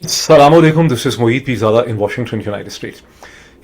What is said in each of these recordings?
Assalamualaikum, this is Moeed Pizada in Washington, United States.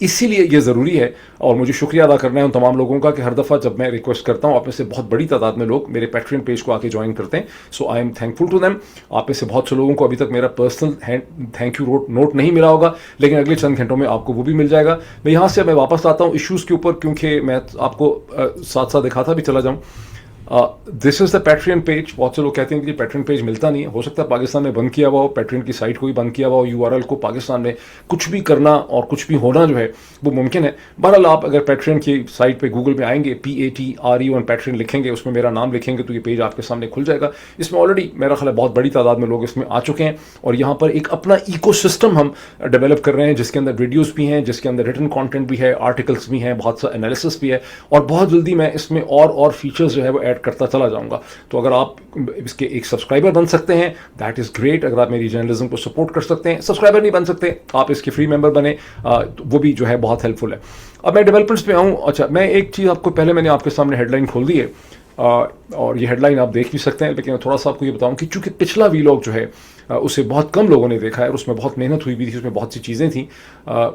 اسی لیے یہ ضروری ہے اور مجھے شکریہ ادا کرنا ہے ان تمام لوگوں کا کہ ہر دفعہ جب میں ریکویسٹ کرتا ہوں آپ میں سے بہت بڑی تعداد میں لوگ میرے پیٹرین پیج کو آ کے جوائن کرتے ہیں. So I am thankful to them. آپ میں سے بہت سے لوگوں کو ابھی تک میرا پرسنل تھینک یو نوٹ نہیں ملا ہوگا, لیکن اگلے چند گھنٹوں میں آپ کو وہ بھی مل جائے گا. میں یہاں سے میں واپس آتا ہوں ایشوز کے اوپر, کیونکہ میں آپ کو ساتھ ساتھ دکھاتا بھی چلا جاؤں. دس از دا پیٹرین پیج. بہت سے لوگ کہتے ہیں کہ پیٹرین پیج ملتا نہیں ہے. ہو سکتا ہے پاکستان میں بند کیا ہوا ہو, پیٹرین کی سائٹ کو بھی بند کیا ہوا ہو, URL کو پاکستان میں کچھ بھی کرنا اور کچھ بھی ہونا جو ہے وہ ممکن ہے. بہرحال آپ اگر پیٹرین کی سائٹ پہ گوگل میں آئیں گے, PATREON پیٹرین لکھیں گے, اس میں میرا نام لکھیں گے تو یہ پیج آپ کے سامنے کھل جائے گا. اس میں آلریڈی میرا خیال ہے بہت بڑی تعداد میں لوگ اس میں آ چکے ہیں اور یہاں پر ایک اپنا ایکو سسٹم ہم ڈیولپ کر رہے ہیں جس کے اندر ویڈیوز بھی ہیں, جس کے اندر ریٹن کانٹینٹ بھی ہے, آرٹیکلس بھی ہیں, بہت سا انالیسس بھی ہے, اور بہت جلدی میں اس میں اور فیچرز جو ہے وہ ایڈ کرتا چلا جاؤں گا. تو اگر آپ اس کے ایک سبسکرائبر بن سکتے ہیں دیٹ از گریٹ. اگر آپ میری جرنلزم کو سپورٹ کر سکتے ہیں, سبسکرائبر نہیں بن سکتے آپ اس کے فری ممبر بنے, وہ بھی جو ہے بہت ہیلپ فل ہے. اب میں ڈیولپمنٹس پہ آؤں. اچھا, میں ایک چیز آپ کو پہلے میں نے آپ کے سامنے ہیڈ لائن کھول دی ہے اور یہ ہیڈ لائن آپ دیکھ بھی سکتے ہیں, لیکن میں تھوڑا سا آپ کو یہ بتاؤں کہ چونکہ پچھلا ویلاگ جو ہے اسے بہت کم لوگوں نے دیکھا ہے اور اس میں بہت محنت ہوئی بھی تھی, اس میں بہت سی چیزیں تھیں.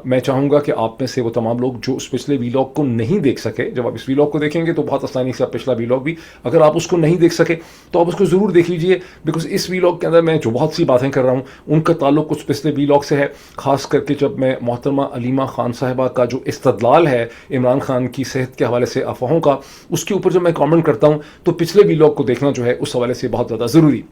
میں چاہوں گا کہ آپ میں سے وہ تمام لوگ جو اس پچھلے ویلاگ کو نہیں دیکھ سکے, جب آپ اس ویلاگ کو دیکھیں گے تو بہت آسانی سے آپ پچھلا ویلاگ بھی, اگر آپ اس کو نہیں دیکھ سکے تو آپ اس کو ضرور دیکھ لیجئے, بیکاز اس ویلاگ کے اندر میں جو بہت سی باتیں کر رہا ہوں ان کا تعلق کچھ پچھلے ویلاگ سے ہے. خاص کر کے جب میں محترمہ علیمہ خان صاحبہ کا جو استدلال ہے عمران خان کی صحت کے حوالے سے افواہوں کا, اس کے اوپر جب میں کامنٹ کرتا ہوں تو پچھلے ویلاگ کو دیکھنا جو ہے اس حوالے سے بہت زیادہ ضروری.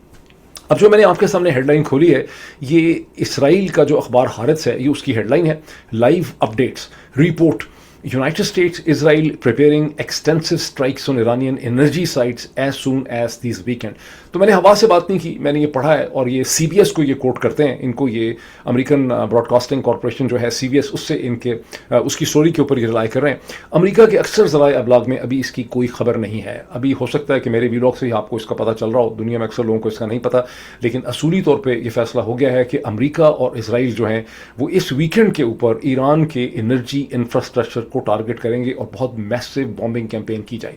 اب جو میں نے آپ کے سامنے ہیڈ لائن کھولی ہے, یہ اسرائیل کا جو اخبار حارث ہے, یہ اس کی ہیڈ لائن ہے, live updates report United States Israel preparing extensive strikes on Iranian energy sites as soon as this weekend. تو میں نے ہوا سے بات نہیں کی, میں نے یہ پڑھا ہے اور یہ CBS کو یہ کوٹ کرتے ہیں, ان کو یہ امریکن براڈ کاسٹنگ کارپوریشن جو ہے CBS, اس سے ان کے اس کی سٹوری کے اوپر یہ رلائے کر رہے ہیں. امریکہ کے اکثر ذرائع ابلاغ میں ابھی اس کی کوئی خبر نہیں ہے. ابھی ہو سکتا ہے کہ میرے ویلاگ سے ہی آپ کو اس کا پتہ چل رہا ہو, دنیا میں اکثر لوگوں کو اس کا نہیں پتہ, لیکن اصولی طور پہ یہ فیصلہ ہو گیا ہے کہ امریکہ اور اسرائیل جو ہیں وہ اس ویکینڈ کے اوپر ایران کے انرجی انفراسٹرکچر کو ٹارگٹ کریں گے اور بہت میسو بامبنگ کیمپین کی جائے.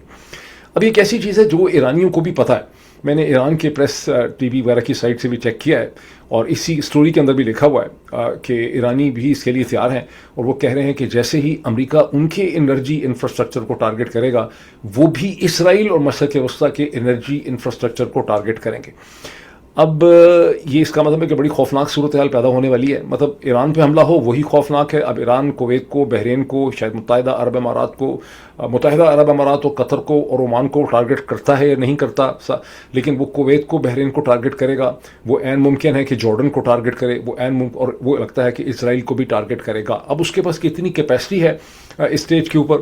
اب یہ ایک ایسی چیز ہے جو ایرانیوں کو بھی پتہ ہے. میں نے ایران کے پریس ٹی وی وغیرہ کی سائٹ سے بھی چیک کیا ہے اور اسی سٹوری کے اندر بھی لکھا ہوا ہے کہ ایرانی بھی اس کے لیے تیار ہیں اور وہ کہہ رہے ہیں کہ جیسے ہی امریکہ ان کے انرجی انفراسٹرکچر کو ٹارگٹ کرے گا وہ بھی اسرائیل اور مشرق وسطیٰ کے انرجی انفراسٹرکچر کو ٹارگٹ کریں گے. اب یہ اس کا مطلب ہے کہ بڑی خوفناک صورتحال پیدا ہونے والی ہے. مطلب ایران پہ حملہ ہو وہی خوفناک ہے. اب ایران کویت کو, بحرین کو, شاید متحدہ عرب امارات و قطر کو اور عمان کو ٹارگٹ کرتا ہے یا نہیں کرتا, لیکن وہ کویت کو, بحرین کو ٹارگٹ کرے گا. وہ عین ممکن ہے کہ جارڈن کو ٹارگٹ کرے, اور وہ لگتا ہے کہ اسرائیل کو بھی ٹارگٹ کرے گا. اب اس کے پاس کتنی کیپیسٹی ہے اس اسٹیج کے اوپر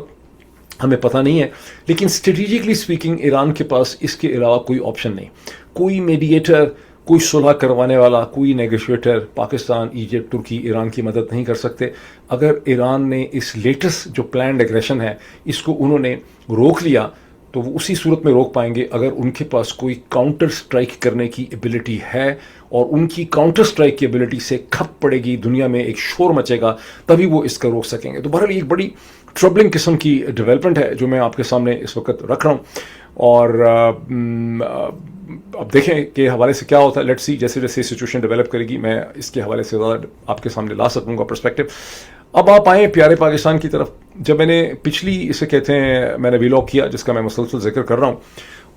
ہمیں پتہ نہیں ہے, لیکن اسٹریٹجکلی سپیکنگ ایران کے پاس اس کے علاوہ کوئی آپشن نہیں. کوئی میڈیٹر, کوئی صلح کروانے والا, کوئی نیگوشیٹر پاکستان, ایجپٹ, ترکی ایران کی مدد نہیں کر سکتے. اگر ایران نے اس لیٹسٹ جو پلانڈ ایگریشن ہے اس کو انہوں نے روک لیا تو وہ اسی صورت میں روک پائیں گے اگر ان کے پاس کوئی کاؤنٹر سٹرائک کرنے کی ایبلٹی ہے, اور ان کی کاؤنٹر سٹرائک کی ایبلٹی سے کھپ پڑے گی, دنیا میں ایک شور مچے گا, تبھی وہ اس کا روک سکیں گے. تو بہرحال ایک بڑی ٹربلنگ قسم کی ڈیولپمنٹ ہے جو میں آپ کے سامنے اس وقت رکھ رہا ہوں, اور اب دیکھیں کہ حوالے سے کیا ہوتا ہے. لیٹس سی, جیسے جیسے سچویشن ڈیولپ کرے گی میں اس کے حوالے سے زیادہ آپ کے سامنے لا سکوں گا پرسپیکٹو. اب آپ آئیں پیارے پاکستان کی طرف. جب میں نے پچھلی اسے کہتے ہیں میں نے ویلاگ کیا جس کا میں مسلسل ذکر کر رہا ہوں,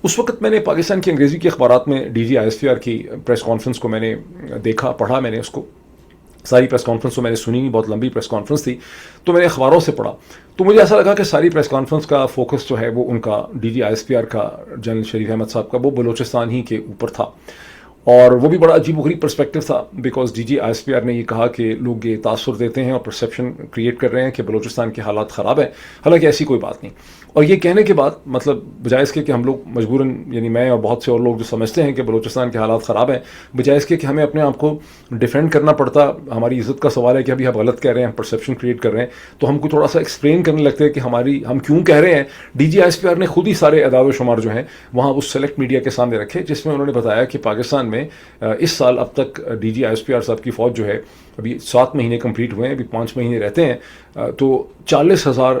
اس وقت میں نے پاکستان کی انگریزی کے اخبارات میں DGISPR کی پریس کانفرنس کو میں نے دیکھا, پڑھا. میں نے اس کو ساری پریس کانفرنس تو میں نے سنی نہیں, بہت لمبی پریس کانفرنس تھی, تو میں نے اخباروں سے پڑھا. تو مجھے ایسا لگا کہ ساری پریس کانفرنس کا فوکس جو ہے وہ ان کا DGISPR کا, جنرل شریف احمد صاحب کا, وہ بلوچستان ہی کے اوپر تھا. اور وہ بھی بڑا عجیب و غریب پرسپیکٹو تھا, بیکاز DGISPR نے یہ کہا کہ لوگ یہ تاثر دیتے ہیں اور پرسیپشن کریٹ کر رہے ہیں کہ بلوچستان کے حالات خراب ہیں, حالانکہ ایسی کوئی بات نہیں. اور یہ کہنے کے بعد مطلب بجائے اس کے کہ ہم لوگ مجبوراً, یعنی میں اور بہت سے اور لوگ جو سمجھتے ہیں کہ بلوچستان کے حالات خراب ہیں, بجائے اس کے کہ ہمیں اپنے آپ کو ڈیفینڈ کرنا پڑتا, ہماری عزت کا سوال ہے کہ ابھی ہم غلط کہہ رہے ہیں, ہم پرسیپشن کریٹ کر رہے ہیں, تو ہم کو تھوڑا سا ایکسپلین کرنے لگتے ہیں کہ ہم کیوں کہہ رہے ہیں. DGISPR نے خود ہی سارے اعداد و شمار جو ہیں وہاں اس سلیکٹ میڈیا کے سامنے رکھے, جس میں انہوں نے بتایا کہ پاکستان میں اس سال اب تک DGISPR صاحب کی فوج جو ہے, ابھی 7 مہینے کمپلیٹ ہوئے ہیں, ابھی 5 مہینے رہتے ہیں, تو 40,000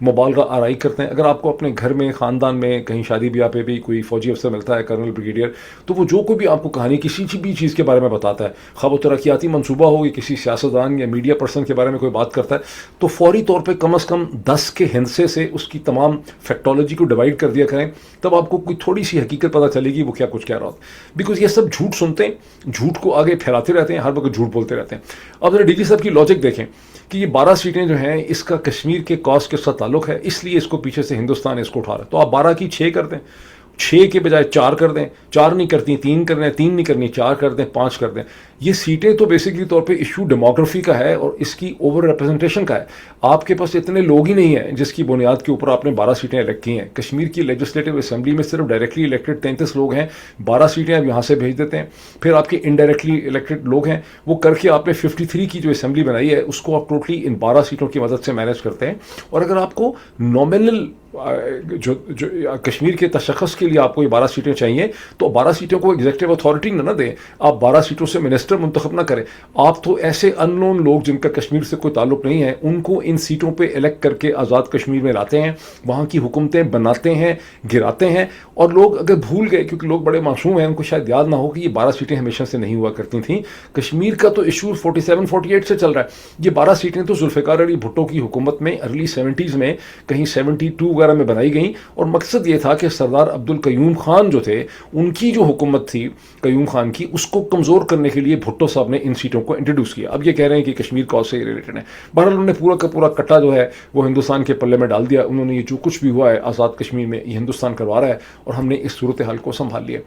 مبالغہ آرائی کرتے ہیں. اگر آپ کو اپنے گھر میں خاندان میں کہیں شادی بیاہ پہ بھی کوئی فوجی افسر ملتا ہے کرنل بریگیڈیئر, تو وہ جو کوئی بھی آپ کو کہانی کسی بھی چیز کے بارے میں بتاتا ہے, خواہ وہ ترقیاتی منصوبہ ہو یا کسی سیاستدان یا میڈیا پرسن کے بارے میں کوئی بات کرتا ہے, تو فوری طور پہ کم از کم 10 کے ہندسے سے اس کی تمام فیکٹولوجی کو ڈیوائڈ کر دیا کریں, تب آپ کو کوئی تھوڑی سی حقیقت پتہ چلے گی وہ کیا کچھ کہہ رہا ہوتا ہے. بیکاز یہ سب جھوٹ سنتے ہیں, جھوٹ کو آگے پھیلاتے رہتے ہیں, ہر وقت جھوٹ بولتے رہتے ہیں. اب ذرا ڈی جی صاحب کی لاجک دیکھیں کہ یہ 12 سیٹیں جو ہیں اس کا کشمیر کے کاز کے ساتھ تعلق ہے, اس لیے اس کو پیچھے سے ہندوستان اس کو اٹھا رہا ہے. تو آپ 12 کی 6 کر دیں, 6 کے بجائے 4 کر دیں, 4 نہیں کرتی 3 کر دیں, 3 نہیں کرنی 4 کر دیں, 5 کر دیں. یہ سیٹیں تو بیسکلی طور پہ ایشو ڈیموگرافی کا ہے اور اس کی اوور ریپرزنٹیشن کا ہے. آپ کے پاس اتنے لوگ ہی نہیں ہیں جس کی بنیاد کے اوپر آپ نے 12 سیٹیں الیکٹ کی ہیں. کشمیر کی لیجسلیٹو اسمبلی میں صرف ڈائریکٹلی الیکٹڈ 33 لوگ ہیں, 12 سیٹیں آپ یہاں سے بھیج دیتے ہیں. پھر آپ کے انڈائریکٹلی الیکٹڈ لوگ ہیں, وہ کر کے آپ نے 53 کی جو اسمبلی بنائی ہے اس کو آپ ٹوٹلی ان 12 سیٹوں کی مدد سے مینیج کرتے ہیں. اور اگر آپ کو نومینل جو کشمیر کے تشخص کے لیے آپ کو یہ 12 سیٹیں چاہیے, تو 12 سیٹوں کو ایگزیکٹو اتھارٹی نہ دیں, آپ 12 سیٹوں سے منسٹر منتخب نہ کریں. آپ تو ایسے ان نون لوگ جن کا کشمیر سے کوئی تعلق نہیں ہے ان کو ان سیٹوں پہ الیکٹ کر کے آزاد کشمیر میں لاتے ہیں, وہاں کی حکومتیں بناتے ہیں, گراتے ہیں. اور لوگ اگر بھول گئے, کیونکہ لوگ بڑے معصوم ہیں, ان کو شاید یاد نہ ہو کہ یہ 12 سیٹیں ہمیشہ سے نہیں ہوا کرتی تھیں. کشمیر کا تو ایشو 47-48 سے چل رہا ہے. یہ 12 سیٹیں تو ذوالفقار علی بھٹو کی حکومت میں ارلی 70s میں کہیں 72 وغیرہ میں بنائی گئیں, اور مقصد یہ تھا کہ سردار عبد القیوم خان جو تھے ان کی جو حکومت تھی قیوم خان کی, اس کو کمزور کرنے کے لیے بھٹو صاحب نے ان سیٹوں کو انٹروڈیوس کیا. اب یہ کہہ رہے ہیں کہ کشمیر کاز سے ریلیٹڈ ہے. بہرحال انہوں نے پورا کا پورا کٹا جو ہے وہ ہندوستان کے پلے میں ڈال دیا. انہوں نے یہ جو کچھ بھی ہوا ہے آزاد کشمیر میں یہ ہندوستان کروا رہا ہے, اور ہم نے اس صورتحال کو سنبھال لیا.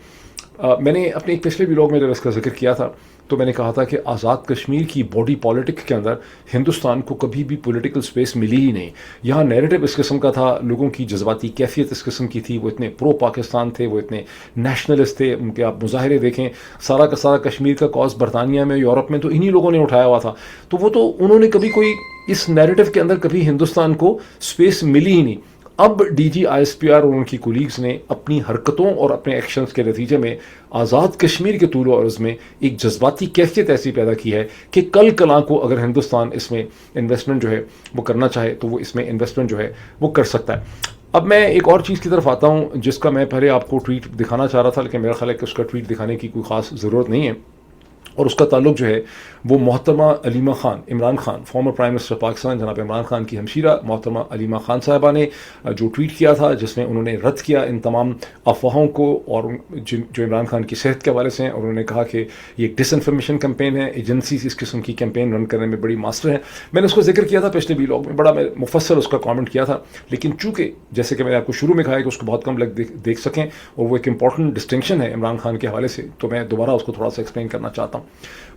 میں نے اپنے ایک پچھلے ولاگ میں جب اس کا ذکر کیا تھا تو میں نے کہا تھا کہ آزاد کشمیر کی باڈی پالیٹک کے اندر ہندوستان کو کبھی بھی پولیٹیکل سپیس ملی ہی نہیں. یہاں نیریٹو اس قسم کا تھا, لوگوں کی جذباتی کیفیت اس قسم کی تھی, وہ اتنے پرو پاکستان تھے, وہ اتنے نیشنلسٹ تھے, ان کے آپ مظاہرے دیکھیں, سارا کا سارا کشمیر کا کاز برطانیہ میں یورپ میں تو انہی لوگوں نے اٹھایا ہوا تھا. تو وہ تو انہوں نے کبھی کوئی اس نیریٹو کے اندر کبھی ہندوستان کو سپیس ملی ہی نہیں. اب D G I S P R اور ان کی کولیگز نے اپنی حرکتوں اور اپنے ایکشنز کے نتیجے میں آزاد کشمیر کے طول و عرض میں ایک جذباتی کیفیت ایسی پیدا کی ہے کہ کل کلاں کو اگر ہندوستان اس میں انویسٹمنٹ جو ہے وہ کرنا چاہے تو وہ اس میں انویسٹمنٹ جو ہے وہ کر سکتا ہے. اب میں ایک اور چیز کی طرف آتا ہوں جس کا میں پہلے آپ کو ٹویٹ دکھانا چاہ رہا تھا, لیکن میرا خیال ہے کہ اس کا ٹویٹ دکھانے کی کوئی خاص ضرورت نہیں ہے, اور اس کا تعلق جو ہے وہ محترمہ Aleema Khan, Imran Khan, former prime minister Pakistan جناب عمران خان کی ہمشیرہ محترمہ علیمہ خان صاحبہ نے جو ٹویٹ کیا تھا, جس میں انہوں نے رد کیا ان تمام افواہوں کو اور جو عمران خان کی صحت کے حوالے سے ہیں, اور انہوں نے کہا کہ یہ ایک ڈس انفارمیشن کیمپین ہے, ایجنسیز اس قسم کی کیمپین رن کرنے میں بڑی ماسٹر ہیں. میں نے اس کو ذکر کیا تھا پچھلے ولاگ میں, بڑا میں مفصل اس کا کامنٹ کیا تھا, لیکن چونکہ جیسے کہ میں نے آپ کو شروع میں کہا ہے کہ اس کو بہت کم لوگ دیکھ سکیں اور وہ ایک امپورٹنٹ ڈسٹنکشن ہے عمران خان کے حوالے سے, تو میں دوبارہ اس کو تھوڑا سا ایکسپلین کرنا چاہتا ہوں.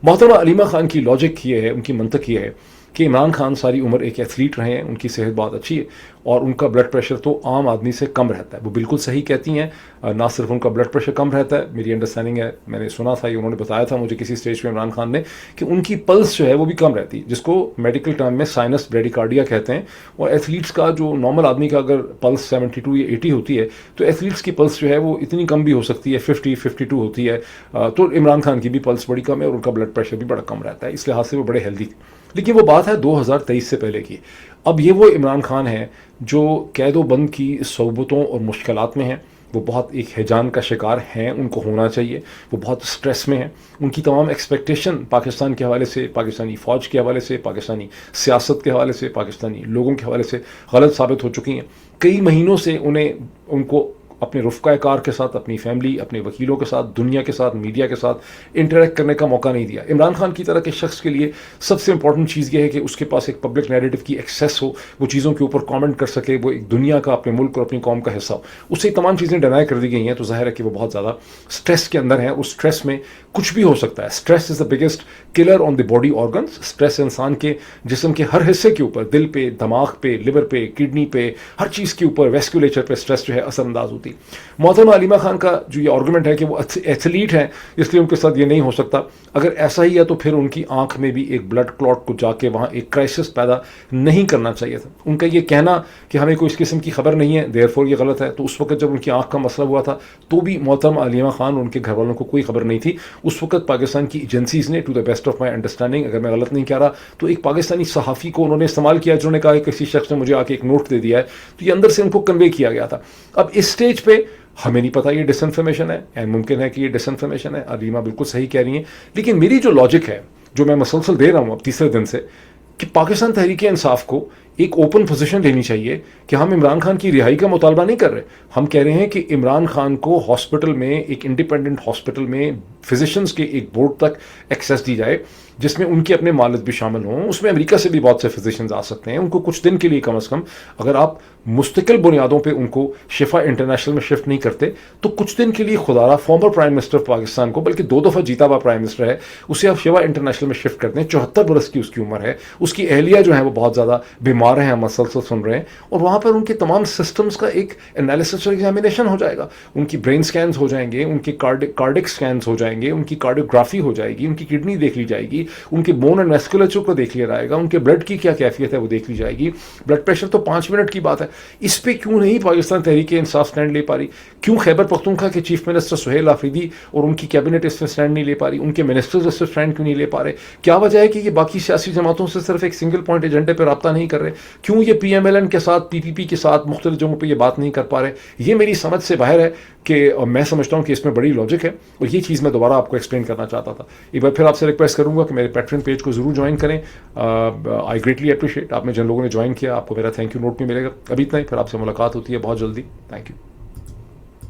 محترمہ علیمہ خان کی لاجک یہ ہے, ان کی منطق یہ ہے کہ عمران خان ساری عمر ایک ایتھلیٹ رہے ہیں, ان کی صحت بہت اچھی ہے اور ان کا بلڈ پریشر تو عام آدمی سے کم رہتا ہے. وہ بالکل صحیح کہتی ہیں, نہ صرف ان کا بلڈ پریشر کم رہتا ہے, میری انڈرسٹینڈنگ ہے, میں نے سنا تھا, یہ انہوں نے بتایا تھا مجھے کسی اسٹیج پہ عمران خان نے, کہ ان کی پلس جو ہے وہ بھی کم رہتی ہے, جس کو میڈیکل ٹرم میں سائنس بریڈیکارڈیا کہتے ہیں. اور ایتھلیٹس کا جو نارمل آدمی کا اگر پلس 72 یا 80 ہوتی ہے تو ایتھلیٹس کی پلس جو ہے وہ اتنی کم بھی ہو سکتی ہے, 50-52 ہوتی ہے. تو عمران خان کی بھی پلس بڑی کم ہے اور ان کا بلڈ پریشر بھی بڑا کم رہتا ہے, اس لحاظ سے وہ بڑے ہیلدی. لیکن وہ بات ہے 2023 سے پہلے کی. اب یہ وہ عمران خان ہیں جو قید و بند کی صعوبتوں اور مشکلات میں ہیں, وہ بہت ایک ہیجان کا شکار ہیں, ان کو ہونا چاہیے, وہ بہت سٹریس میں ہیں. ان کی تمام ایکسپیکٹیشن پاکستان کے حوالے سے, پاکستانی فوج کے حوالے سے, پاکستانی سیاست کے حوالے سے, پاکستانی لوگوں کے حوالے سے غلط ثابت ہو چکی ہیں. کئی مہینوں سے ان کو اپنے رفقۂ کار کے ساتھ, اپنی فیملی, اپنے وکیلوں کے ساتھ, دنیا کے ساتھ, میڈیا کے ساتھ انٹریکٹ کرنے کا موقع نہیں دیا. عمران خان کی طرح کے شخص کے لیے سب سے امپورٹنٹ چیز یہ ہے کہ اس کے پاس ایک پبلک نیریٹو کی ایکسیس ہو, وہ چیزوں کے اوپر کامنٹ کر سکے, وہ ایک دنیا کا, اپنے ملک اور اپنی قوم کا حصہ ہو. اسے تمام چیزیں ڈینائی کر دی گئی ہیں, تو ظاہر ہے کہ وہ بہت زیادہ سٹریس کے اندر ہے. اس سٹریس میں کچھ بھی ہو سکتا ہے. Stress is the biggest killer on the body organs. Stress انسان کے جسم کے ہر حصے کے اوپر, دل پہ, دماغ پہ, لیور پہ, کڈنی پہ, ہر چیز کے اوپر, ویسکولیچر پہ سٹریس جو ہے اثر انداز ہوتی. محترمہ علیمہ خان کا جو یہ آرگومنٹ ہے کہ وہ ایتھلیٹ ہیں اس لیے ان کے ساتھ یہ نہیں ہو سکتا, اگر ایسا ہی ہے تو پھر ان کی آنکھ میں بھی ایک بلڈ کلاٹ کو جا کے وہاں ایک کرائسس پیدا نہیں کرنا چاہیے تھا. ان کا یہ کہنا کہ ہمیں کوئی اس قسم کی خبر نہیں ہے, دیر فور یہ غلط ہے. تو اس وقت جب ان کی آنکھ کا مسئلہ ہوا تھا تو بھی محترمہ علیمہ خان اور ان کے گھر والوں کو کوئی خبر نہیں تھی. اس وقت پاکستان کی ایجنسیز نے to the best best of my understanding اگر میں غلط نہیں کہہ رہا تو ایک پاکستانی صحافی کو انہوں نے استعمال کیا جنہوں نے کہا کہ کسی شخص نے مجھے آ کے ایک نوٹ دے دیا ہے، تو یہ اندر سے ان کو کنوے کیا گیا تھا. اب اس سٹیج پہ ہمیں نہیں پتا یہ ڈس انفارمیشن ہے، اینڈ ممکن ہے کہ یہ ڈس انفارمیشن ہے. علیمہ بالکل صحیح کہہ رہی ہیں، لیکن میری جو لاجک ہے جو میں مسلسل دے رہا ہوں اب تیسرے دن سے، کہ پاکستان تحریک انصاف کو ایک اوپن پوزیشن لینی چاہیے کہ ہم عمران خان کی رہائی کا مطالبہ نہیں کر رہے. ہم کہہ رہے ہیں کہ عمران خان کو ہاسپٹل میں، ایک انڈیپینڈنٹ ہاسپٹل میں فزیشنز کے ایک بورڈ تک ایکسیس دی جائے جس میں ان کے اپنے مالک بھی شامل ہوں. اس میں امریکہ سے بھی بہت سے فزیشنز آ سکتے ہیں. ان کو کچھ دن کے لیے کم از کم اگر آپ مستقل بنیادوں پہ ان کو شفا انٹرنیشنل میں شفٹ نہیں کرتے تو کچھ دن کے لیے خدا را فارمر پرائم منسٹر پاکستان کو، بلکہ 2 دفعہ جیتا ہوا پرائم منسٹر ہے، اسے آپ شفا انٹرنیشنل میں شفٹ کرتے ہیں. 74 برس کی اس کی عمر ہے، اس کی اہلیہ جو ہیں وہ بہت زیادہ بیمار ہیں، ہم مسلسل سن رہے ہیں. اور وہاں پر ان کے تمام سسٹمز کا ایک انالیسس اور ایگزامینیشن ہو جائے گا. ان کی برین سکینز ہو جائیں گے، ان کے کارڈک سکینز ہو جائیں گے، ان کی کارڈیوگرافی ہو جائے گی، ان کی کڈنی دیکھ لی جائے گی، ان کے بون اینڈ ویسکولیچر کو دیکھ لیا جائے گا، ان کے بلڈ کی کیا کیفیت ہے وہ دیکھ لی جائے گی. بلڈ پریشر تو 5 منٹ کی بات ہے. اس پہ کیوں نہیں پاکستان تحریک انصاف سٹینڈ لے پا رہی؟ کیوں خیبر پختونخوا کے چیف منسٹر سہیل آفریدی اور ان کی کیبنٹ اس پہ سٹینڈ نہیں لے پا رہی؟ ان کے منسٹرز اس پہ سٹینڈ کیوں نہیں لے پا رہے؟ کیا وجہ ہے کہ یہ باقی سیاسی جماعتوں سے صرف ایک سنگل پوائنٹ ایجنڈے پہ رابطہ نہیں کر رہے؟ کیوں یہ پی ایم ایل این کے ساتھ، پی پی پی کے ساتھ مختلف جگہوں پہ یہ بات نہیں کر پا رہے؟ یہ میری سمجھ سے باہر ہے کہ میں سمجھتا ہوں کہ اس میں بڑی لاجک ہے، اور یہ چیز میں دوبارہ آپ کو ایکسپلین کرنا چاہتا تھا. ایک بار پھر آپ سے ریکویسٹ کروں گا کہ میرے پیٹرن پیج کو ضرور جوائن کریں. آئی گریٹلی اپریشیٹ آپ نے جن لوگوں نے جوائن کیا، آپ کو میرا تھینک یو نوٹ بھی ملے گا. ابھی اتنا ہی، پھر آپ سے ملاقات ہوتی ہے بہت جلدی. Thank you.